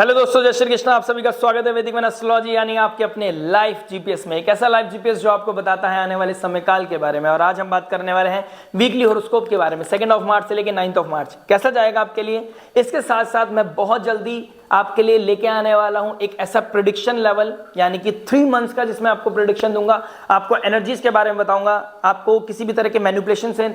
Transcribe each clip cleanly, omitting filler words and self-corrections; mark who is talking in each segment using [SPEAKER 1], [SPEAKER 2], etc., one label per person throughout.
[SPEAKER 1] Hello दोस्तों, जय श्री कृष्ण। आप सभी का स्वागत है वैदिक एस्ट्रोलॉजी यानी आपके अपने लाइफ जीपीएस में। एक ऐसा लाइफ जीपीएस जो आपको बताता है आने वाले समय काल के बारे में। और आज हम बात करने वाले हैं वीकली हॉरोस्कोप के बारे में, 2 मार्च से लेकर 9 मार्च कैसा जाएगा आपके लिए। इसके साथ साथ मैं बहुत जल्दी आपके लिए लेके आने वाला हूं एक ऐसा प्रेडिक्शन लेवल यानी कि 3 मंथ्स का, जिसमें आपको प्रेडिक्शन दूंगा, आपको एनर्जीज के बारे में बताऊंगा, आपको किसी भी तरह के मैनिपुलेशन से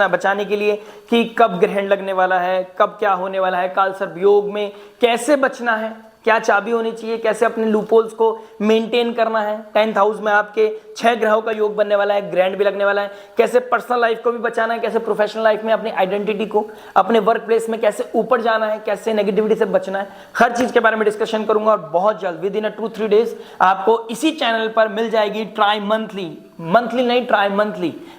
[SPEAKER 1] बचाने के लिए कि कब ग्रहण लगने वाला है, कब क्या होने वाला है, काल सर्प योग में कैसे बचना है, क्या चाबी होनी चाहिए, कैसे अपने लूपहोल्स को मेंटेन करना है। 10th हाउस में आपके 6 ग्रहों का योग बनने वाला है, ग्रैंड भी लगने वाला है। कैसे पर्सनल लाइफ को भी बचाना है, कैसे प्रोफेशनल लाइफ में अपनी आइडेंटिटी को, अपने वर्क प्लेस में कैसे ऊपर जाना है, कैसे नेगेटिविटी से बचना है, हर चीज के बारे में डिस्कशन करूंगा। और बहुत जल्द विद इन 2-3 डेज आपको इसी चैनल पर मिल जाएगी ट्राई मंथली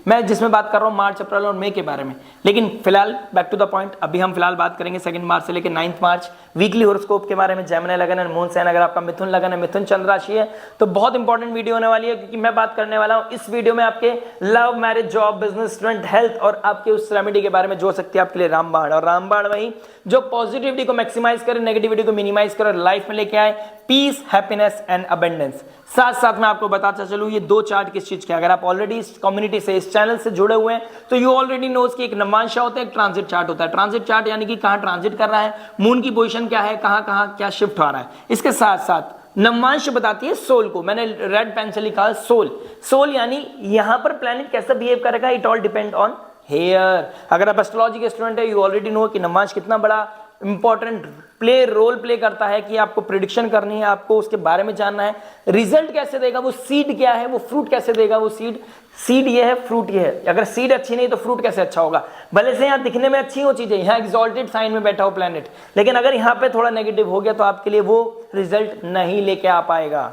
[SPEAKER 1] मैं जिसमें बात कर रहा हूं मार्च, अप्रैल और मई के बारे में। लेकिन फिलहाल बैक टू द पॉइंट, अभी हम फिलहाल बात करेंगे 2 मार्च से लेकर 9 मार्च वीकली हॉरोस्कोप के बारे में। जेमिनी लगन है, मून साइन, अगर आपका मिथुन लगन है, मिथुन चंद्र राशि है तो बहुत इंपॉर्टेंट वीडियो होने वाली है, क्योंकि मैं बात करने वाला हूं इस वीडियो में आपके love, marriage, job, business, student, health और आपके उस रेमेडी के बारे में जो हो सकती है आपके लिए रामबाण। और रामबाण वही जो पॉजिटिविटी को मैक्सिमाइज करे, नेगेटिविटी को मिनिमाइज करे, लाइफ में लेके आए पीस, हैप्पीनेस एंड अबंडेंस। साथ साथ मैं आपको बताता चलूं ये 2 चार्ट किस चीज के। अगर आप ऑलरेडी इस कम्युनिटी से, इस चैनल से जुड़े हुए हैं तो यू ऑलरेडी नोज कि एक नवांशा होता है, एक ट्रांजिट चार्ट होता है। ट्रांजिट चार्ट यानी कि कहां ट्रांजिट कर रहा है, मून की पोजीशन क्या है, कहां कहां क्या शिफ्ट हो रहा है। इसके साथ साथ नवांश बताती है सोल को। मैंने रेड पेन से लिखा सोल यानी यहां पर प्लैनेट कैसा बिहेव करेगा, it all depend on here. अगर आप एस्ट्रोलॉजी के स्टूडेंट है, यू ऑलरेडी नो कि नवांश कितना बड़ा इंपॉर्टेंट रोल प्ले करता है कि आपको प्रिडिक्शन करनी है, आपको उसके बारे में जानना है। रिजल्ट कैसे देगा, वो सीड क्या है, वो फ्रूट कैसे देगा। वो सीड ये है, फ्रूट ये है। अगर सीड अच्छी नहीं तो फ्रूट कैसे अच्छा होगा। भले से यहाँ दिखने में अच्छी हो चीजें, यहाँ एक्सॉल्टेड साइन में बैठा हो प्लैनेट, लेकिन अगर यहाँ पे थोड़ा नेगेटिव हो गया तो आपके लिए वो रिजल्ट नहीं लेके आ पाएगा।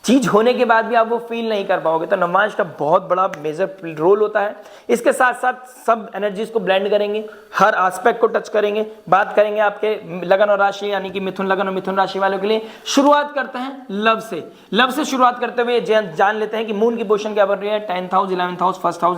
[SPEAKER 1] चीज होने के बाद भी आप वो फील नहीं कर पाओगे। तो नवांश का बहुत बड़ा मेजर रोल होता है। इसके साथ साथ सब एनर्जीज को ब्लेंड करेंगे, हर एस्पेक्ट को टच करेंगे। बात करेंगे आपके लगन और राशि यानी कि मिथुन लगन और मिथुन राशि वालों के लिए। शुरुआत करते हैं लव से शुरुआत करते हुए जान लेते हैं कि मून की पोजीशन क्या बन रही है। 10th house, 11th house, 1st house,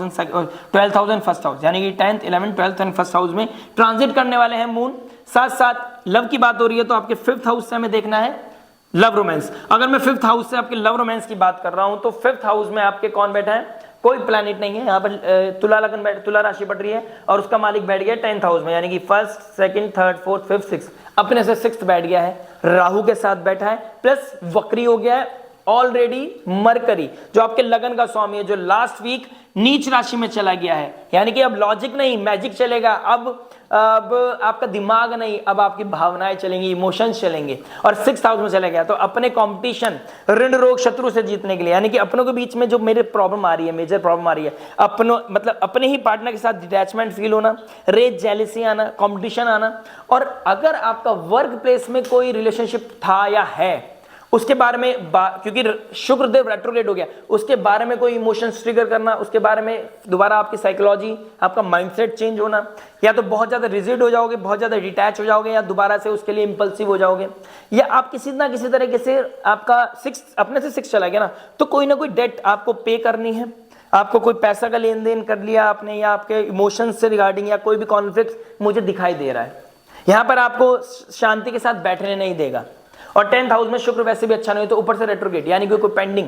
[SPEAKER 1] 12th house and 1st house, यानी कि 10th, 11th, 12th and 1st house में ट्रांजिट करने वाले हैं मून। साथ साथ लव की बात हो रही है तो आपके 5th हाउस से हमें देखना है लव रोमांस। अगर मैं 5th हाउस से आपके लव रोमांस की बात कर रहा हूं तो 5th हाउस में आपके कौन बैठा है, कोई प्लैनेट नहीं है। यहाँ पर तुला राशि बढ़ रही है और उसका मालिक बैठ गया 10th हाउस में, यानी कि 1st, 2nd, 3rd, 4th, 5th, 6th, अपने से 6th बैठ गया है, राहु के साथ बैठा है, प्लस वक्री हो गया है ऑलरेडी मरकरी, जो आपके लगन का स्वामी है, जो लास्ट वीक नीच राशि में चला गया है। यानी कि अब लॉजिक नहीं, मैजिक चलेगा। अब आपका दिमाग नहीं, अब आपकी भावनाएं चलेंगी, इमोशंस चलेंगे। और 6th हाउस में चला गया तो अपने कंपटीशन, ऋण, रोग, शत्रु से जीतने के लिए, यानी कि अपनों के बीच में जो मेरे प्रॉब्लम आ रही है, मेजर प्रॉब्लम आ रही है, अपने ही पार्टनर के साथ डिटैचमेंट फील होना, रेज, जेलसी आना, कंपटीशन आना। और अगर आपका वर्क प्लेस में कोई रिलेशनशिप था या है उसके बारे में क्योंकि शुक्रदेव रेट्रोग्रेड हो गया, उसके बारे में कोई इमोशंस ट्रिगर करना, उसके बारे में दोबारा आपकी साइकोलॉजी, आपका माइंडसेट चेंज होना, या तो बहुत ज्यादा रिजिड हो जाओगे, बहुत ज्यादा डिटैच हो जाओगे, या दोबारा से उसके लिए इंपल्सिव हो जाओगे, या आप किसी ना किसी तरीके से आपका 6 अपने से 6 चला गया ना, तो कोई ना कोई डेट आपको पे करनी है। आपको कोई पैसा का लेन देन कर लिया आपने, या आपके इमोशंस से रिगार्डिंग या कोई भी कॉन्फ्लिक्ट मुझे दिखाई दे रहा है। यहां पर आपको शांति के साथ बैठने नहीं देगा। और 10th हाउस में शुक्र वैसे भी अच्छा नहीं तो ऊपर से रेट्रोग्रेड, यानी कि कोई पेंडिंग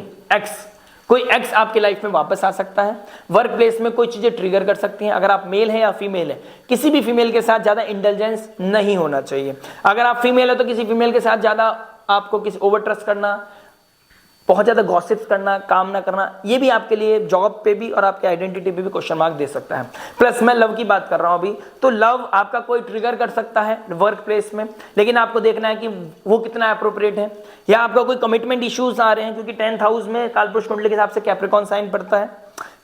[SPEAKER 1] कोई एक्स आपकी लाइफ में वापस आ सकता है। वर्क प्लेस में कोई चीजें ट्रिगर कर सकती हैं। अगर आप मेल है या फीमेल है, किसी भी फीमेल के साथ ज्यादा इंटेलिजेंस नहीं होना चाहिए। अगर आप फीमेल है तो किसी फीमेल के साथ ज्यादा आपको किसी ओवर ट्रस्ट करना, बहुत ज्यादा गॉसिप्स करना, काम ना करना, ये भी आपके लिए जॉब पे भी और आपके आइडेंटिटी पे भी क्वेश्चन मार्क दे सकता है। प्लस मैं लव की बात कर रहा हूं अभी, तो लव आपका कोई ट्रिगर कर सकता है वर्क प्लेस में, लेकिन आपको देखना है कि वो कितना अप्रोप्रिएट है। या आपका कोई कमिटमेंट इश्यूज आ रहे हैं, क्योंकि 10th हाउस में कालपुरुष कुंडली के हिसाब से कैप्रिकॉर्न साइन पड़ता है,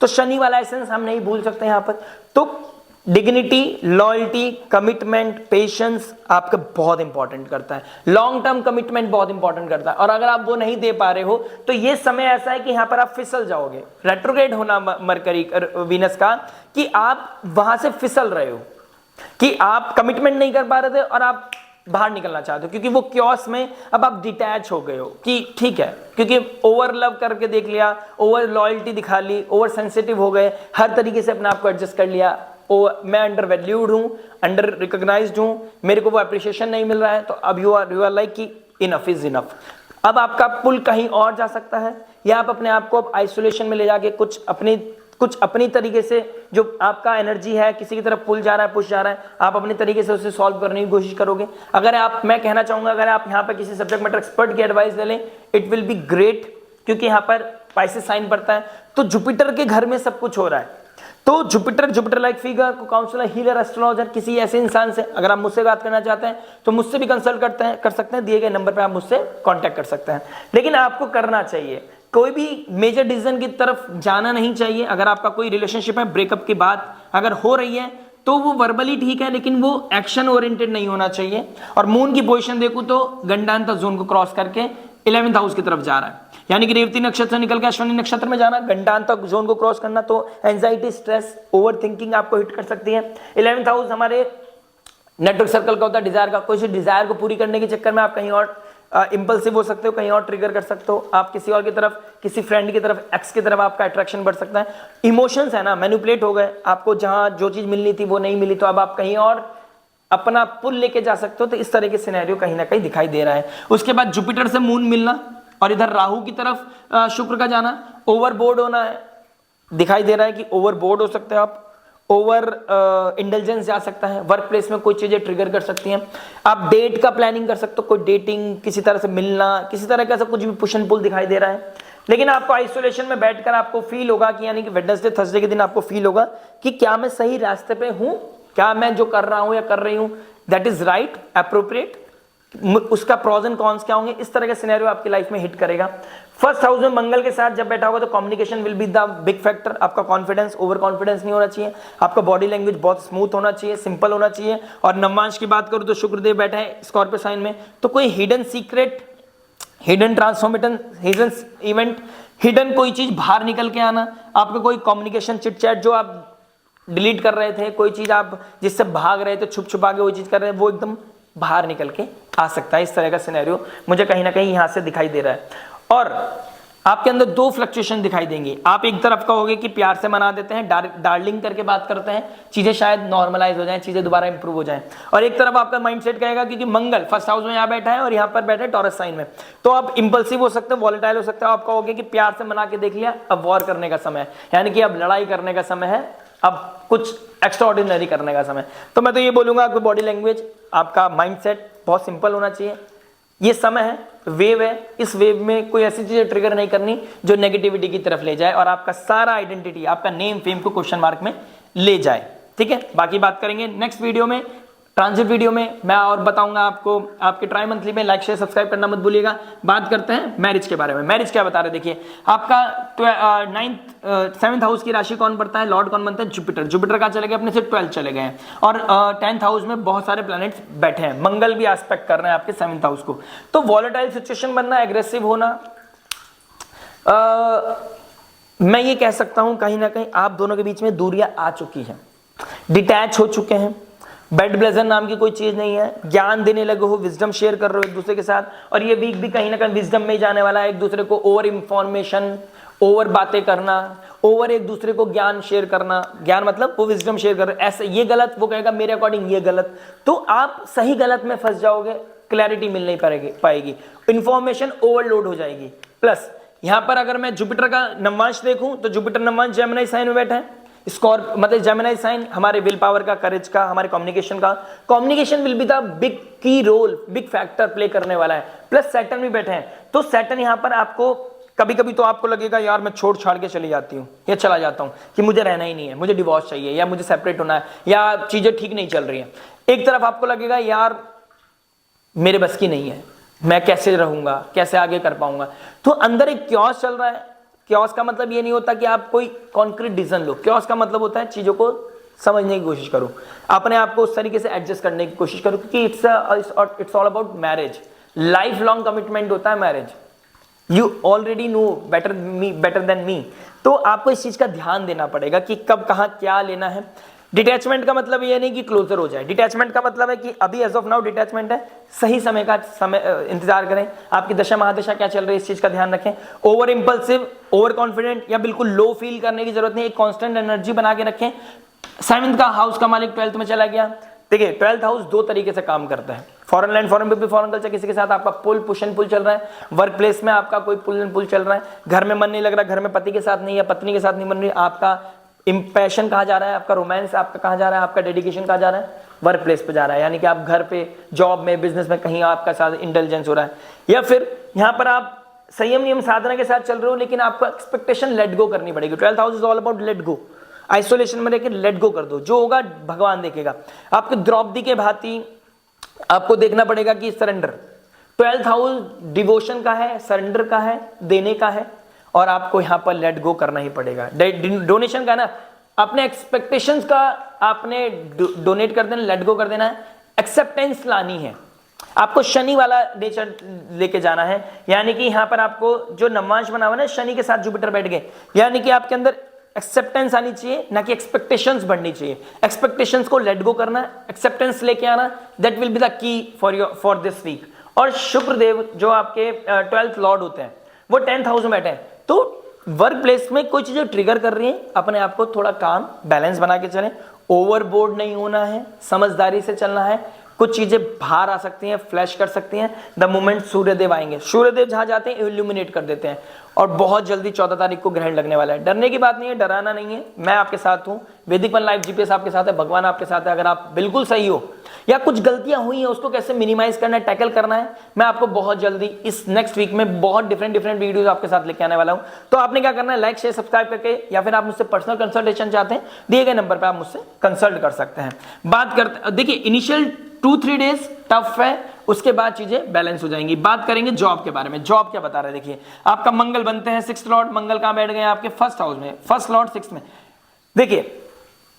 [SPEAKER 1] तो शनि वाला एसेंस हम नहीं भूल सकते यहाँ पर। तो डिग्निटी, लॉयल्टी, कमिटमेंट, पेशेंस आपका बहुत इंपॉर्टेंट करता है। लॉन्ग टर्म कमिटमेंट बहुत इंपॉर्टेंट करता है। और अगर आप वो नहीं दे पा रहे हो तो ये समय ऐसा है कि यहां पर आप फिसल जाओगे। रेट्रोग्रेड होना मरकरी वीनस का, कि आप वहां से फिसल रहे हो, कि आप कमिटमेंट नहीं कर पा रहे थे और आप बाहर निकलना चाहते हो, क्योंकि वो क्योस में अब आप डिटैच हो गए हो कि ठीक है, क्योंकि ओवर लव करके देख लिया, ओवर लॉयल्टी दिखा ली, ओवर सेंसिटिव हो गए, हर तरीके से अपने आप को एडजस्ट कर लिया, मैं अंडर वैल्यूड हूं, अंडर रिकॉग्नाइज्ड हूं, मेरे को वो अप्रिशिएशन नहीं मिल रहा है, तो अब यू आर लाइक कि इनफ इज इनफ। अब आपका पुल कहीं और जा सकता है, या आप अपने आप को अब आइसोलेशन में ले जाके कुछ अपनी तरीके से जो आपका एनर्जी है किसी की तरफ पुल जा रहा है, पुश जा रहा है, आप अपनी तरीके से उसे सॉल्व करने की कोशिश करोगे। मैं कहना चाहूंगा अगर आप यहाँ पर किसी सब्जेक्ट मैटर एक्सपर्ट की एडवाइस ले लें, इट विल बी ग्रेट, क्योंकि यहाँ पर पाइसेस साइन पड़ता है, तो जुपिटर के घर में सब कुछ हो रहा है। तो Jupiter like figure, counsellor, healer, astrologer, किसी ऐसे इंसान से अगर आप मुझसे बात करना चाहते हैं तो मुझसे भी कंसल्ट कर सकते हैं, दिए गए नंबर पे आप मुझसे कांटेक्ट कर सकते हैं। लेकिन आपको करना चाहिए, कोई भी मेजर डिसीजन की तरफ जाना नहीं चाहिए। अगर आपका कोई रिलेशनशिप है, ब्रेकअप की बात अगर हो रही है तो वो वर्बली ठीक है, लेकिन वो एक्शन ओरिएंटेड नहीं होना चाहिए। और मून की पोजीशन देखूं तो गंडांतर जोन को क्रॉस करके 11th हाउस की तरफ जा रहा है, यानी कि रेवती नक्षत्र निकल के अश्विनी नक्षत्र में जाना, गंडांतर जोन को क्रॉस करना, तो एंजाइटी, स्ट्रेस, ओवर थिंकिंग आपको हिट कर सकती है। 11th हाउस हमारे नेटवर्क सर्कल का होता है, डिजायर का। कोई डिजायर को पूरी करने के चक्कर में आप कहीं और इंपल्सिव हो सकते हो, कहीं और ट्रिगर कर सकते हो, आप किसी और की तरफ, किसी फ्रेंड की तरफ, एक्स की तरफ आपका अट्रैक्शन बढ़ सकता है। इमोशंस है ना, मैनिपुलेट हो गए, आपको जहां जो चीज मिलनी थी वो नहीं मिली, तो अब आप कहीं और अपना पुल लेके जा सकते हो। तो इस तरह के सिनेरियो कहीं ना कहीं दिखाई दे रहा है। उसके बाद जुपिटर से मून मिलना और इधर राहु की तरफ शुक्र का जाना, ओवरबोर्ड होना है, दिखाई दे रहा है कि ओवरबोर्ड हो सकते हो आप, ओवर इंटेलिजेंस जा सकता है, वर्क प्लेस में कोई चीजें ट्रिगर कर सकती हैं, आप डेट का प्लानिंग कर सकते हो, कोई डेटिंग, किसी तरह से मिलना, किसी तरह का कुछ भी पुश एंड पुल दिखाई दे रहा है। लेकिन आपको आइसोलेशन में बैठकर आपको फील होगा कि, यानी कि वेडनेसडे थर्सडे के दिन आपको फील होगा कि क्या मैं सही रास्ते पे हूं, क्या मैं जो कर रहा हूं या कर रही हूं दैट इज राइट, एप्रोप्रिएट, उसका प्रोज एंड कॉन्स क्या होंगे, इस तरह का सिनेरियो आपकी लाइफ में हिट करेगा। फर्स्ट हाउस में मंगल के साथ जब बैठा होगा तो communication will be the big factor. आपका कॉन्फिडेंस, ओवर कॉन्फिडेंस नहीं होना चाहिए, आपका बॉडी लैंग्वेज बहुत स्मूथ होना चाहिए, सिंपल होना चाहिए। और नवमांश की बात करूं तो शुक्रदेव बैठा है स्कॉर्पियो साइन में, तो कोई hidden secret, hidden transformation, hidden event, hidden कोई चीज बाहर निकल के आना, आपका कोई कम्युनिकेशन चिट चैट जो आप डिलीट कर रहे थे, कोई चीज आप जिससे भाग रहे थे, छुप छुपा के वो चीज कर रहे हैं, वो एकदम बाहर निकल के आ सकता है। इस तरह का सिनेरियो मुझे कहीं ना कहीं यहां से दिखाई दे रहा है। और आपके अंदर दो फ्लक्चुएशन दिखाई देंगी। आप एक तरफ कहोगे कि प्यार से मना देते हैं, डार्लिंग करके बात करते हैं, चीजें शायद नॉर्मलाइज हो जाएं, चीजें दोबारा इंप्रूव हो जाएं। और एक तरफ आपका माइंडसेट कहेगा क्योंकि मंगल फर्स्ट हाउस में यहाँ बैठा है और यहाँ पर बैठा है टॉरस साइन में, तो आप इंपल्सिव हो सकते हो, वॉलेटाइल हो सकते हो। आप कहोगे कि प्यार से मना के देख लिया, अब वॉर करने का समय है, यानी कि अब लड़ाई करने का समय है, अब कुछ एक्स्ट्राऑर्डिनरी करने का समय। तो मैं तो ये बोलूंगा, आपकी बॉडी लैंग्वेज, आपका माइंडसेट बहुत सिंपल होना चाहिए। ये समय है, वेव है, इस वेव में कोई ऐसी चीजें ट्रिगर नहीं करनी जो नेगेटिविटी की तरफ ले जाए और आपका सारा आइडेंटिटी, आपका नेम फेम को क्वेश्चन मार्क में ले जाए। ठीक है, बाकी बात करेंगे नेक्स्ट वीडियो में, ट्रांजिट वीडियो में मैं और बताऊंगा आपको। आपके ट्राई मंथली में लाइक शेयर सब्सक्राइब करना मत भूलिएगा। बात करते हैं मैरिज के बारे में। मैरिज क्या बता रहे, देखिए आपका 7th हाउस की राशि कौन पड़ता है, लॉर्ड कौन बनता है, जुपिटर। जुपिटर का चले गए अपने से 12 चले गए हैं और 10th हाउस में बहुत सारे प्लैनेट्स बैठे हैं, मंगल भी एस्पेक्ट कर रहे हैं आपके 7th हाउस को। तो वॉलेटाइल सिचुएशन बनना, एग्रेसिव होना, मैं ये कह सकता हूं कहीं ना कहीं आप दोनों के बीच में दूरियां आ चुकी हैं, डिटैच हो चुके हैं, बेड ब्लेजर नाम की कोई चीज नहीं है, ज्ञान देने लगे हो, विजडम शेयर कर रहे हो एक दूसरे के साथ। और ये वीक भी कहीं ना कहीं विजडम में ही जाने वाला है, एक दूसरे को ओवर इंफॉर्मेशन, ओवर बातें करना, ओवर एक दूसरे को ज्ञान शेयर करना, ज्ञान मतलब वो विजडम शेयर कर रहे, ऐसे ये गलत, वो कहेगा मेरे अकॉर्डिंग ये गलत, तो आप सही गलत में फंस जाओगे, क्लैरिटी मिल नहीं पाएगी, इंफॉर्मेशन ओवरलोड हो जाएगी। प्लस यहां पर अगर मैं जुपिटर का नवमांश देखूं तो जुपिटर नवमांश जेमिनी साइन में बैठा है, मतलब जेमिनी साइन हमारे विल पावर का, करेज का, हमारे कम्युनिकेशन का, communication will be the big की रोल, बिग फैक्टर प्ले करने वाला है। प्लस सैटर्न भी बैठे हैं, तो सैटर्न यहां पर आपको कभी कभी तो आपको लगेगा यार मैं छोड़ छाड़ के चली जाती हूँ या चला जाता हूँ कि मुझे रहना ही नहीं है, मुझे डिवोर्स चाहिए या मुझे सेपरेट होना है या चीजें ठीक नहीं चल रही है। एक तरफ आपको लगेगा यार मेरे बस की नहीं है, मैं कैसे रहूंगा, कैसे आगे कर पाऊंगा, तो अंदर एक क्योस चल रहा है। क्योस का मतलब ये नहीं होता कि आप कोई कॉन्क्रीट डिसीजन लो, क्योस का मतलब होता है चीजों को समझने की कोशिश करो, अपने आप को उस तरीके से एडजस्ट करने की कोशिश करो, क्योंकि it's all about marriage, life long commitment होता है marriage. You already know better than me, तो आपको इस चीज का ध्यान देना पड़ेगा कि कब कहां क्या लेना है। डिटैचमेंट का मतलब ये नहीं कि क्लोजर हो जाए, डिटैचमेंट का मतलब है कि अभी एज ऑफ नाउ डिटैचमेंट है, सही समय का इंतजार करें, आपकी दशा महादशा क्या चल रही है इस चीज का ध्यान रखें। ओवर इंपल्सिव, ओवर कॉन्फिडेंट या बिल्कुल लो फील करने की जरूरत नहीं, एक कांस्टेंट एनर्जी बना के रखें। सेवंथ का हाउस का मालिक 12th में चला गया। देखिए 12th हाउस दो तरीके से काम करता है, foreign land, foreign people, foreign culture, किसी के साथ आपका पुश एंड पुल चल रहा है, वर्क प्लेस में आपका कोई पुल एंड पुल चल रहा है, घर में मन नहीं लग रहा, घर में पति के साथ नहीं या पत्नी के साथ नहीं बन रही, आपका इंपैशन कहाँ जा रहा है, आपका रोमांस आपका कहाँ जा रहा है, आपका डेडिकेशन कहाँ जा रहा है, वर्क प्लेस पे जा रहा है, यानी कि आप घर पे, जॉब में, बिजनेस में कहीं आपका साथ इंटेलिजेंस हो रहा है, या फिर यहाँ पर आप संयम नियम साधना के साथ चल रहे हो लेकिन आपको एक्सपेक्टेशन लेट गो करनी पड़ेगी। 12th house is all about let go, isolation में रहकर लेट गो कर दो, जो होगा भगवान देखेगा। आपके द्रौपदी के भांति आपको देखना पड़ेगा कि सरेंडर, 12th हाउस डिवोशन का है, सरेंडर का है, देने का है, और आपको यहां पर लेट गो करना ही पड़ेगा। डोनेशन का ना, अपने एक्सपेक्टेशंस का आपने डोनेट कर देना, लेट गो कर देना है, एक्सेप्टेंस लानी है, आपको शनि वाला नेचर लेके जाना है, यानी कि यहां पर आपको जो नवमांश बना हुआ है शनि के साथ जुपिटर बैठ गए, यानी कि आपके अंदर एक्सेप्टेंस आनी चाहिए, ना कि एक्सपेक्टेशंस बढ़नी चाहिए। एक्सपेक्टेशंस को लेट गो करना, एक्सेप्टेंस लेके आना, that will be the key for this week. और शुक्र देव जो आपके 12th लॉर्ड होते हैं वो 10th हाउस में बैठे हैं, तो वर्क प्लेस में कुछ चीजें ट्रिगर कर रही हैं, अपने आप को थोड़ा काम बैलेंस बना के चलें, ओवरबोर्ड नहीं होना है, समझदारी से चलना है। कुछ चीजें बाहर आ सकती हैं, फ्लैश कर सकती हैं द मोमेंट सूर्यदेव आएंगे, सूर्यदेव जहां जाते हैं इल्यूमिनेट कर देते हैं, और बहुत जल्दी 14 तारीख को ग्रहण लगने वाला है। डरने की बात नहीं है, डराना नहीं है, मैं आपके साथ हूं, वैदिक वन लाइफ जीपीएस आपके साथ है, भगवान आपके साथ है। अगर आप बिल्कुल सही हो या कुछ गलतियां हुई हैं उसको कैसे मिनिमाइज करना है, टैकल करना है, मैं आपको बहुत जल्दी इस नेक्स्ट वीक में बहुत डिफरेंट वीडियोस आपके साथ लेके आने वाला हूं। तो आपने क्या करना है, लाइक शेयर सब्सक्राइब करके, या फिर आप मुझसे पर्सनल कंसल्टेशन चाहते हैं, दिए गए नंबर पर आप मुझसे कंसल्ट कर सकते हैं। बात करते, देखिए इनिशियल 2-3 डेज टफ है, उसके बाद चीजें बैलेंस हो जाएंगी। बात करेंगे जॉब के बारे में, जॉब क्या बता रहे हैं, देखिए आपका मंगल बनते हैं 6th लॉर्ड, मंगल कहां बैठ गए आपके 1st हाउस में, 1st लॉर्ड 6th में। देखिए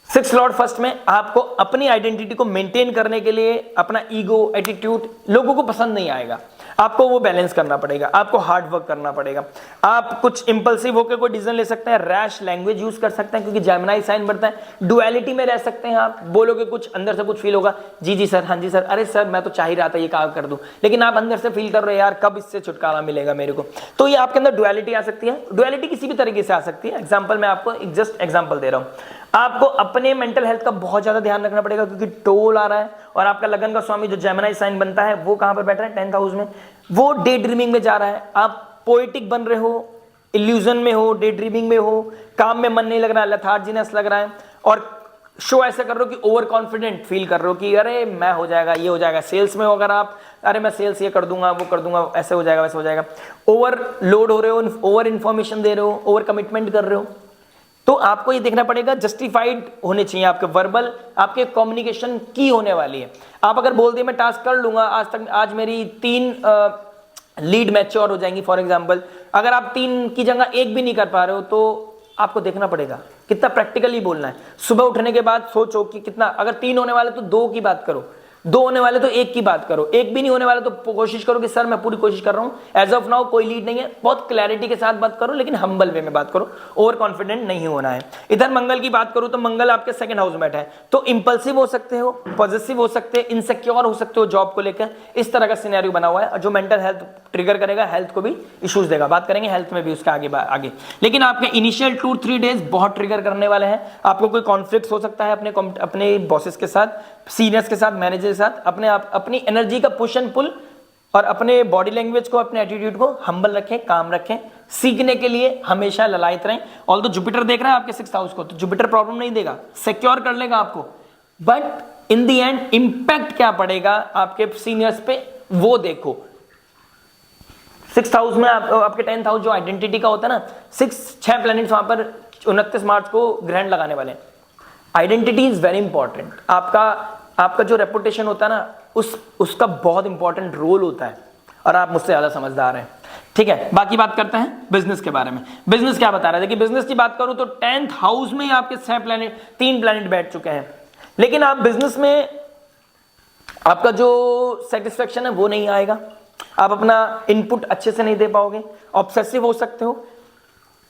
[SPEAKER 1] 6th लॉर्ड 1st में, आपको अपनी आइडेंटिटी को मेंटेन करने के लिए अपना ईगो, एटीट्यूड लोगों को पसंद नहीं आएगा, आपको वो बैलेंस करना पड़ेगा, आपको हार्ड वर्क करना पड़ेगा। आप कुछ इंपल्सिव होकर कोई डिसीजन ले सकते हैं, रैश लैंग्वेज यूज कर सकते हैं क्योंकि जेमिनी साइन बढ़ता है, डुअलिटी में रह सकते हैं, आप बोलोगे कुछ, अंदर से कुछ फील होगा, जी जी सर, हाँ जी सर, अरे सर मैं तो चाह ही रहा था ये काम कर दूं, लेकिन आप अंदर से फील कर रहे हो यार कब इससे छुटकारा मिलेगा मेरे को, तो ये आपके अंदर डुअलिटी आ सकती है। डुअलिटी किसी भी तरीके से आ सकती है, एग्जाम्पल मैं आपको एक जस्ट एग्जाम्पल दे रहा हूं। आपको अपने मेंटल हेल्थ का बहुत ज्यादा ध्यान रखना पड़ेगा क्योंकि टोल आ रहा है, और आपका लगन का स्वामी जो जेमिनी साइन बनता है वो कहां पर बैठा है, 10th हाउस में, वो डे ड्रीमिंग में जा रहा है। आप पोएटिक बन रहे हो, इल्यूजन में हो, डे ड्रीमिंग में हो, काम में मन नहीं लग रहा है, लेथार्जीनेस लग रहा है, और शो ऐसा कर रहे हो कि ओवर कॉन्फिडेंट फील कर रहे हो कि अरे मैं हो जाएगा, ये हो जाएगा। सेल्स में हो अगर आप, अरे मैं सेल्स ये कर दूंगा, वो कर दूंगा, ऐसे हो जाएगा, वैसे हो जाएगा। ओवर लोड हो रहे हो, ओवर इंफॉर्मेशन दे रहे हो, ओवर कमिटमेंट कर रहे हो, तो आपको ये देखना पड़ेगा, जस्टिफाइड होने चाहिए आपके वर्बल, आपके कम्युनिकेशन की होने वाली है। आप अगर बोल दिए मैं टास्क कर लूंगा, आज मेरी 3 लीड मैच्योर हो जाएंगी फॉर एग्जांपल, अगर आप 3 की जगह 1 भी नहीं कर पा रहे हो तो आपको देखना पड़ेगा कितना प्रैक्टिकली बोलना है। सुबह उठने के बाद सोचो कि कितना, अगर 3 होने वाले तो 2 की बात करो, 2 होने वाले तो 1 की बात करो, 1 भी नहीं होने वाले तो कोशिश करो कि सर मैं पूरी कोशिश कर रहा हूं, एज ऑफ नाउ कोई लीड नहीं है, बहुत क्लैरिटी के साथ बात करो, लेकिन हम्बल वे में बात करो, ओवर कॉन्फिडेंट नहीं होना है। इधर मंगल की बात करूं तो मंगल आपके 2nd हाउस में बैठा है, तो इंपल्सिव हो सकते हो, पॉजिटिव हो सकते हैं, इनसिक्योर हो सकते हो जॉब को लेकर, इस तरह का सिनेरियो बना हुआ है, और जो मेंटल हेल्थ ट्रिगर करेगा, हेल्थ को भी इश्यूज देगा, बात करेंगे हेल्थ में भी उसका आगे। लेकिन आपके इनिशियल 2-3 डेज बहुत ट्रिगर करने वाले हैं, आपको कोई कॉन्फ्लिक्ट हो सकता है अपने बॉसेस के साथ, सीनियर्स के साथ, मैनेजर के साथ, अपनी एनर्जी का पुश एंड पुल, और अपने बॉडी लैंग्वेज को, अपने एटीट्यूड को हम्बल रखें, काम रखें, सीखने के लिए हमेशा ललायत रहें। ऑल तो जुपिटर देख रहा है आपके 6th हाउस को, तो जुपिटर प्रॉब्लम नहीं देगा, सिक्योर कर लेगा आपको, but in the and impact क्या पड़ेगा आपके सीनियर्स पे वो देखो। 6th हाउस में आपके 10th हाउस जो आइडेंटिटी का होता है ना, 6 प्लैनेट्स वहां पर 29 मार्च को ग्रहण लगाने वाले हैं। आइडेंटिटी इज वेरी इंपॉर्टेंट, आपका जो रेपुटेशन होता है ना, उसका बहुत इंपॉर्टेंट रोल होता है, और आप मुझसे ज्यादा समझदार हैं, ठीक है। बाकी बात करते हैं बिजनेस के बारे में। बिजनेस क्या बता रहा है, देखिए बिजनेस की बात करूं तो 10th हाउस में आपके 3 प्लैनेट बैठ चुके हैं, लेकिन आप बिजनेस में आपका जो सेटिस्फेक्शन है वो नहीं आएगा, आप अपना इनपुट अच्छे से नहीं दे पाओगे, ऑब्सेसिव हो सकते हो।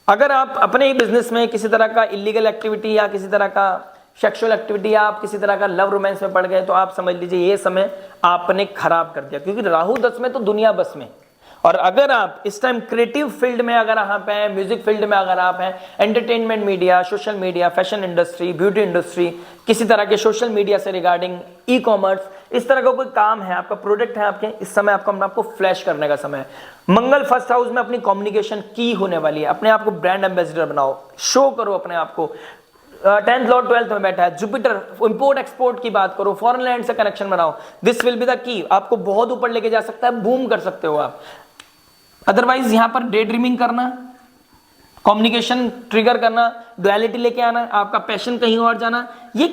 [SPEAKER 1] अगर आप अपने बिजनेस में किसी तरह का इलीगल एक्टिविटी या किसी तरह का सेक्सुअल एक्टिविटी या आप किसी तरह का लव रोमांस में पड़ गए, तो आप समझ लीजिए ये समय आपने खराब कर दिया, क्योंकि राहु 10 में तो दुनिया बस में, और अगर आप इस टाइम क्रिएटिव फील्ड में अगर आप हैं, म्यूजिक फील्ड में अगर आप हैं, entertainment media, social media, fashion industry, beauty industry, किसी तरह के सोशल मीडिया से रिगार्डिंग, ई कॉमर्स, इस तरह का कोई काम है, आपका प्रोडक्ट है, आपके इस समय आपको फ्लैश करने का समय है। मंगल फर्स्ट हाउस में अपनी कम्युनिकेशन की होने वाली है। अपने आप को ब्रांड एम्बेसडर बनाओ, शो करो अपने आप को। 10th लॉर्ड 12th में बैठा है, जुपिटर इंपोर्ट एक्सपोर्ट की बात करो, फॉरेन लैंड से कनेक्शन बनाओ। दिस विल बी द की, आपको बहुत ऊपर लेके जा सकता है, बूम कर सकते हो आप। अदरवाइज यहां पर डे ड्रीमिंग करना, कम्युनिकेशन ट्रिगर करना, डुअलिटी लेके आना, आपका पैशन कहीं और जाना, ये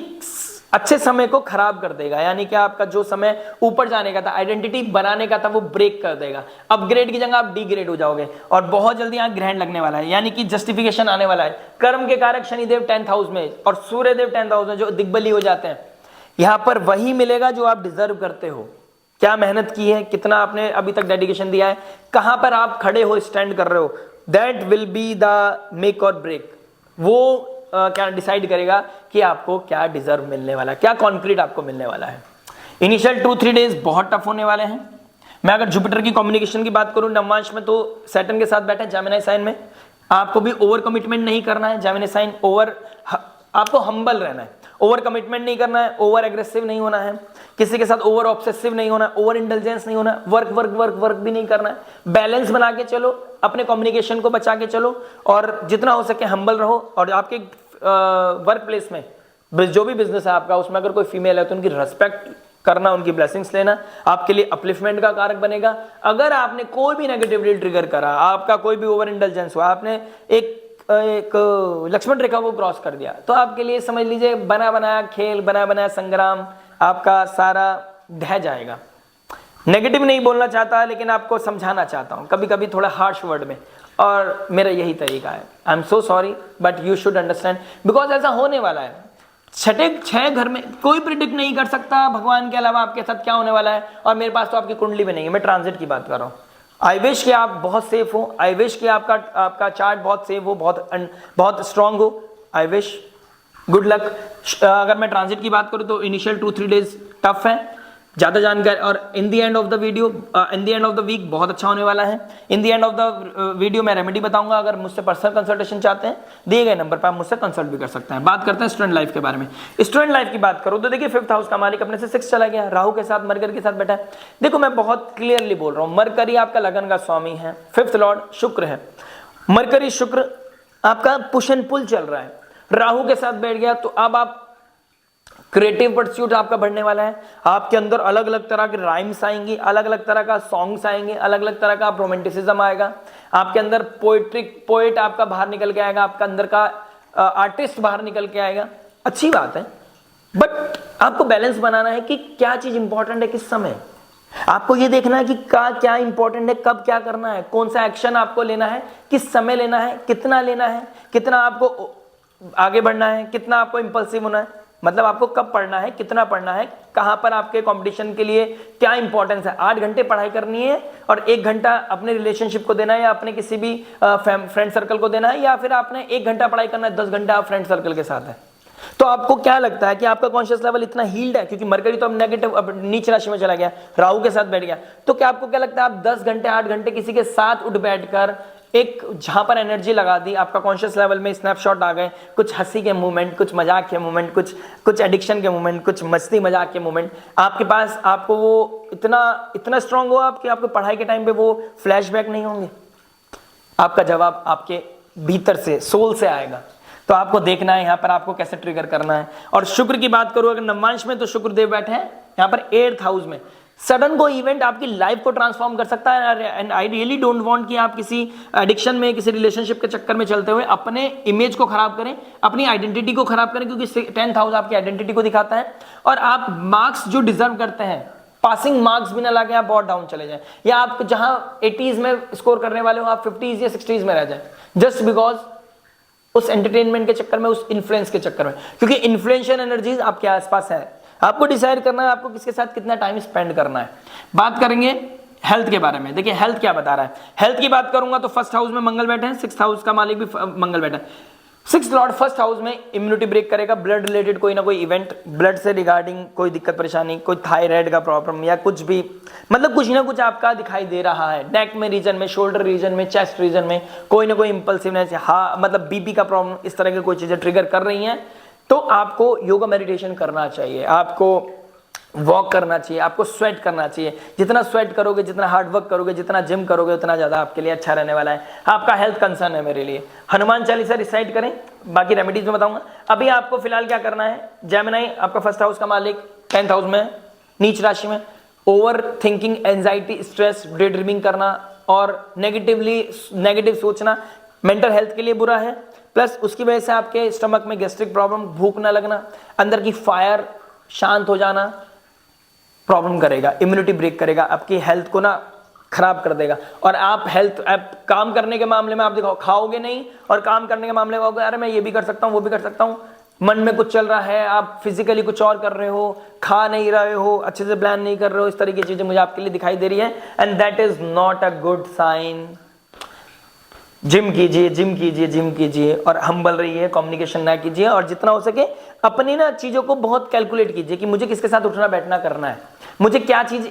[SPEAKER 1] अच्छे समय को खराब कर देगा। यानी कि आपका जो समय ऊपर जाने का था, आइडेंटिटी बनाने का था, वो ब्रेक कर देगा। अपग्रेड की जगह आप डिग्रेड हो जाओगे और बहुत जल्दी यहाँ ग्रहण लगने वाला है, यानी कि जस्टिफिकेशन आने वाला है। कर्म के कारक शनिदेव 10th हाउस में और सूर्यदेव 10th हाउस में जो दिग्बली हो जाते हैं, यहां पर वही मिलेगा जो आप डिजर्व करते हो। क्या मेहनत की है, कितना आपने अभी तक डेडिकेशन दिया है, कहां पर आप खड़े हो, स्टैंड कर रहे हो, that will be the make और ब्रेक। वो क्या डिसाइड करेगा कि आपको क्या डिजर्व मिलने वाला है, क्या कॉन्क्रीट आपको मिलने वाला है। इनिशियल 2-3 डेज बहुत टफ होने वाले हैं। मैं अगर जुपिटर की कम्युनिकेशन की बात करूं नवमांश में, तो सैटर्न के साथ बैठे जेमिनी साइन में, आपको भी ओवर कमिटमेंट नहीं करना है। जेमिनी साइन आपको हम्बल रहना है, ओवर कमिटमेंट नहीं करना है, ओवर एग्रेसिव नहीं होना है, किसी के साथ ओवर ऑब्सेसिव नहीं होना, ओवर इंटेलिजेंस नहीं होना, वर्क भी नहीं करना है। बैलेंस बना के चलो, अपने कम्युनिकेशन को बचा के चलो और जितना हो सके हम्बल रहो। और आपके वर्क प्लेस में जो भी बिजनेस है आपका, उसमें अगर कोई फीमेल है तो उनकी रिस्पेक्ट करना, उनकी ब्लेसिंग्स लेना आपके लिए अपलिफ्टमेंट का कारक बनेगा। अगर आपने कोई भी नेगेटिविटी ट्रिगर करा, आपका कोई भी ओवर इंटेलिजेंस हुआ, आपने एक लक्ष्मण रेखा को क्रॉस कर दिया, तो आपके लिए समझ लीजिए बना बनाया खेल, बना बनाया संग्राम आपका सारा ढह जाएगा। नेगेटिव नहीं बोलना चाहता, लेकिन आपको समझाना चाहता हूं कभी कभी थोड़ा हार्श वर्ड में, और मेरा यही तरीका है। I am so sorry but you should understand, because ऐसा होने वाला है। छठे 6 घर में कोई प्रिडिक्ट नहीं कर सकता भगवान के अलावा आपके साथ क्या होने वाला है, और मेरे पास तो आपकी कुंडली भी नहीं है, मैं ट्रांजिट की बात कर रहा हूं। आई विश कि आप बहुत सेफ हो, आई विश कि आपका चार्ट बहुत सेफ हो, बहुत स्ट्रांग हो। I wish good luck. अगर मैं ट्रांजिट की बात करूं तो इनिशियल 2-3 डेज टफ है, ज्यादा जानकारी, और in the end of the video, in the end of the week बहुत अच्छा होने वाला है। In the end of the video मैं रेमेडी बताऊंगा। अगर मुझसे पर्सनल कंसल्टेशन चाहते हैं, दिए गए नंबर पर आप मुझसे कंसल्ट भी कर सकते हैं। बात करते हैं स्टूडेंट लाइफ के बारे में। स्टूडेंट लाइफ की बात करो तो देखिए 5th हाउस का मालिक अपने से 6 चला गया, राहु के साथ, मरकर के साथ बैठा है। देखो मैं बहुत क्लियरली बोल रहा हूं, मरकरी आपका लगन का स्वामी है, 5th लॉर्ड शुक्र है। मरकरी शुक्र आपका पुश एंड पुल चल रहा है, राहु के साथ बैठ गया, तो अब आप क्रिएटिव परस्यूट आपका बढ़ने वाला है। आपके अंदर अलग अलग तरह के राइम्स आएंगी, अलग अलग तरह का सॉन्ग्स आएंगे, अलग अलग तरह का रोमांटिसिज्म आएगा आपके अंदर। पोएट आपका बाहर निकल के आएगा, आपका अंदर का आर्टिस्ट बाहर निकल के आएगा। अच्छी बात है, बट आपको बैलेंस बनाना है कि क्या चीज इंपॉर्टेंट है, किस समय आपको ये देखना है कि क्या इंपॉर्टेंट है, कब क्या करना है, कौन सा एक्शन आपको लेना है, किस समय लेना है, कितना आपको आगे बढ़ना है, कितना आपको इंपल्सिव होना है। मतलब आपको कब पढ़ना है, कितना पढ़ना है, कहां पर आपके कंपटीशन के लिए क्या इंपॉर्टेंस है। 8 घंटे पढ़ाई करनी है और 1 घंटा अपने रिलेशनशिप को देना है, या अपने किसी भी फ्रेंड सर्कल को देना है, या फिर आपने 1 घंटा पढ़ाई करना है, 10 घंटा आप फ्रेंड सर्कल के साथ है। तो आपको क्या लगता है कि आपका कॉन्शियस लेवल इतना हील्ड है, क्योंकि मरकरी तो अब नेगेटिव, अब नीच राशि में चला गया, राहु के साथ बैठ गया, तो क्या आपको क्या लगता है आप 10 घंटे 8 घंटे किसी के साथ उठ बैठकर एक जहां पर एनर्जी लगा दी, आपका कॉन्शियस लेवल में स्नैपशॉट आ गए, कुछ हंसी के मोमेंट, कुछ मजाक के मोमेंट, कुछ एडिक्शन के मोमेंट, कुछ मस्ती मजाक के मोमेंट आपके पास, आपको वो इतना स्ट्रांग हो आपके, आपको पढ़ाई के टाइम पे वो फ्लैशबैक नहीं होंगे। आपका जवाब आपके भीतर से, सोल से आएगा। तो आपको देखना है यहाँ पर आपको कैसे ट्रिगर करना है। और शुक्र की बात करूं अगर नवमांश में, तो शुक्र देव बैठे हैं यहाँ पर 8th हाउस में। सडन कोई इवेंट आपकी लाइफ को ट्रांसफॉर्म कर सकता है। And I really don't want कि आप किसी एडिक्शन में, किसी रिलेशनशिप के चक्कर में चलते हुए अपने इमेज को खराब करें, अपनी आइडेंटिटी को खराब करें, क्योंकि 10th हाउस आपकी आइडेंटिटी को दिखाता है। और आप मार्क्स जो डिजर्व करते हैं, पासिंग मार्क्स भी ना लाके आप बहुत डाउन चले जाएं, या आप जहां 80s में स्कोर करने वाले हो आप 50s या 60s में रह जाएं, जस्ट बिकॉज उस एंटरटेनमेंट के चक्कर में, उस इन्फ्लुएंस के चक्कर में। क्योंकि इन्फ्लुएंशियल एनर्जीज आपके आसपास है, आपको डिसाइड करना है आपको किसके साथ कितना टाइम स्पेंड करना है। बात करेंगे हेल्थ के बारे में। देखिए हेल्थ क्या बता रहा है। हेल्थ की बात करूंगा तो 1st हाउस में मंगल बैठे हैं, 6th हाउस का मालिक भी मंगल बैठा है। सिक्स्थ लॉर्ड फर्स्ट हाउस में इम्यूनिटी ब्रेक करेगा, ब्लड रिलेटेड कोई ना कोई इवेंट, ब्लड से रिगार्डिंग कोई दिक्कत परेशानी, कोई थायराइड का प्रॉब्लम या कुछ भी, मतलब कुछ ना कुछ आपका दिखाई दे रहा है। नेक में रीजन में, शोल्डर रीजन में, चेस्ट रीजन में कोई ना कोई इंपल्सिवनेस, हाँ मतलब बीपी का प्रॉब्लम, इस तरह की कोई चीजें ट्रिगर कर रही हैं, तो आपको योगा मेडिटेशन करना चाहिए, आपको वॉक करना चाहिए, आपको स्वेट करना चाहिए। जितना स्वेट करोगे, जितना हार्ड वर्क करोगे, जितना जिम करोगे, उतना ज़्यादा आपके लिए अच्छा रहने वाला है। आपका हेल्थ कंसर्न है मेरे लिए, हनुमान चालीसा रिसाइट करें, बाकी रेमेडीज में बताऊंगा। अभी आपको फिलहाल क्या करना है, जेमिनी आपका फर्स्ट हाउस का मालिक 10th हाउस में, नीच राशि में, over thinking, anxiety, stress, day dreaming करना और नेगेटिव सोचना मेंटल हेल्थ के लिए बुरा है। प्लस उसकी वजह से आपके स्टमक में गैस्ट्रिक प्रॉब्लम, भूख ना लगना, अंदर की फायर शांत हो जाना प्रॉब्लम करेगा, इम्यूनिटी ब्रेक करेगा, आपकी हेल्थ को ना खराब कर देगा। और आप काम करने के मामले में आप देखो खाओगे नहीं, और काम करने के मामले में अरे मैं ये भी कर सकता हूँ, वो भी कर सकता हूँ, मन में कुछ चल रहा है, आप फिजिकली कुछ और कर रहे हो, खा नहीं रहे हो, अच्छे से प्लान नहीं कर रहे हो, इस तरह की चीजें मुझे आपके लिए दिखाई दे रही है, and that is not a good sign. Gym कीजिए, जिम कीजिए, जिम कीजिए, और हम्बल रहिए, कम्युनिकेशन ना कीजिए, और जितना हो सके अपनी ना चीजों को बहुत कैलकुलेट कीजिए कि मुझे किसके साथ उठना बैठना करना है, मुझे क्या चीज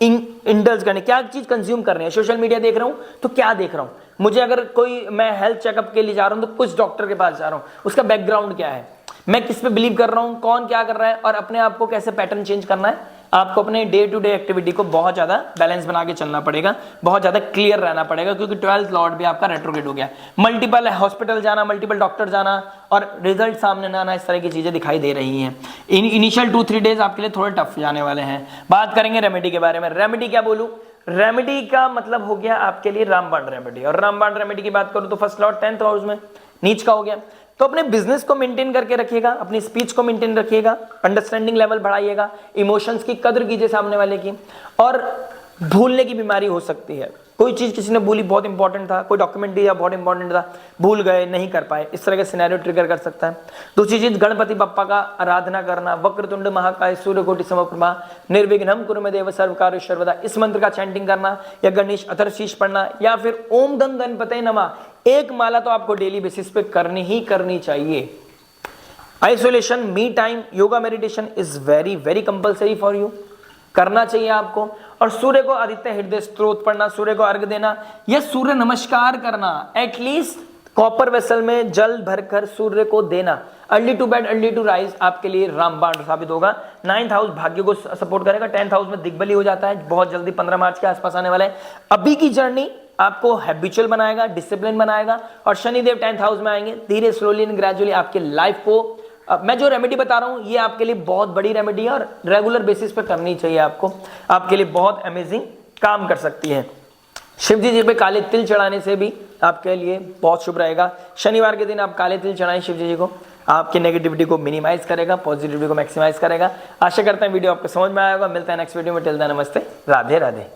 [SPEAKER 1] इंडल्ज करनी, क्या चीज कंज्यूम करनी है। सोशल मीडिया देख रहा हूं तो क्या देख रहा हूं, मुझे अगर कोई मैं हेल्थ चेकअप के लिए जा रहा हूं तो कुछ डॉक्टर के पास जा रहा हूं, उसका बैकग्राउंड क्या है, मैं किस पे बिलीव कर रहा हूं, कौन क्या कर रहा है, और अपने आप को कैसे पैटर्न चेंज करना है। आपको अपने डे टू डे एक्टिविटी को बहुत ज्यादा बैलेंस बना के चलना पड़ेगा, बहुत ज्यादा क्लियर रहना पड़ेगा, क्योंकि 12th लॉर्ड भी आपका रेट्रोग्रेड हो गया। मल्टीपल हॉस्पिटल जाना, मल्टीपल डॉक्टर जाना और रिजल्ट सामने ना आना, इस तरह की चीजें दिखाई दे रही हैं। इनिशियल 2-3 डेज आपके लिए थोड़े टफ जाने वाले हैं। बात करेंगे रेमेडी के बारे में। रेमेडी क्या बोलूं, रेमेडी का मतलब हो गया आपके लिए रामबाण रेमेडी, और रामबाण रेमेडी की बात करूं तो फर्स्ट लॉर्ड 10th हाउस में नीच का हो गया। तो अपने बिजनेस को मेंटेन करके रखिएगा, अपनी स्पीच को मेंटेन रखिएगा, अंडरस्टैंडिंग लेवल बढ़ाइएगा, इमोशंस की कदर कीजिए सामने वाले की, और भूलने की बीमारी हो सकती है, कोई चीज किसी ने भूली, बहुत इंपॉर्टेंट था, कोई डॉक्यूमेंट दिया बहुत इंपॉर्टेंट था, भूल गए, नहीं कर पाए, इस तरह का सिनेरियो ट्रिगर कर सकता है। दूसरी चीज, गणपति बप्पा का आराधना करना, वक्रतुंड महाकाय सूर्यकोटि समप्रभा निर्विघ्नं कुरु मे देव सर्वकार्येषु सर्वदा, इस मंत्र का चैंटिंग करना, या गणेश अथर्वशीष पढ़ना, या फिर ओम दं गणपतये नमः, एक माला तो आपको डेली बेसिस पे करनी ही करनी चाहिए। Isolation, me time, yoga meditation is very very compulsory for you, करना चाहिए आपको। और सूर्य को आदित्य हृदय स्त्रोत पढ़ना, सूर्य को अर्घ देना, या सूर्य नमस्कार करना, एटलीस्ट कॉपर वेसल में जल भरकर सूर्य को देना। Early to bed early to rise आपके लिए रामबाण साबित होगा। 9th हाउस भाग्य को सपोर्ट करेगा, 10th हाउस में दिग्बली हो जाता है, बहुत जल्दी 15 मार्च के आसपास आने वाला है। अभी की जर्नी आपको हैबिचुअल बनाएगा, डिसिप्लिन बनाएगा, और शनिदेव 10th हाउस में आएंगे, धीरे स्लोली एंड ग्रेजुअली आपकी लाइफ को, मैं जो रेमेडी बता रहा हूं ये आपके लिए बहुत बड़ी रेमेडी है, और रेगुलर बेसिस पे करनी चाहिए आपको, आपके लिए बहुत अमेजिंग काम कर सकती है। शिव जी पे काले तिल चढ़ाने से भी आपके लिए बहुत शुभ रहेगा। शनिवार के दिन आप काले तिल चढ़ाएं शिव जी को, आपकी नेगेटिविटी को मिनिमाइज करेगा, पॉजिटिविटी को मैक्सिमाइज करेगा। आशा करता है वीडियो आपको समझ में आएगा। मिलता है नेक्स्ट वीडियो में, टिल देन नमस्ते, राधे राधे।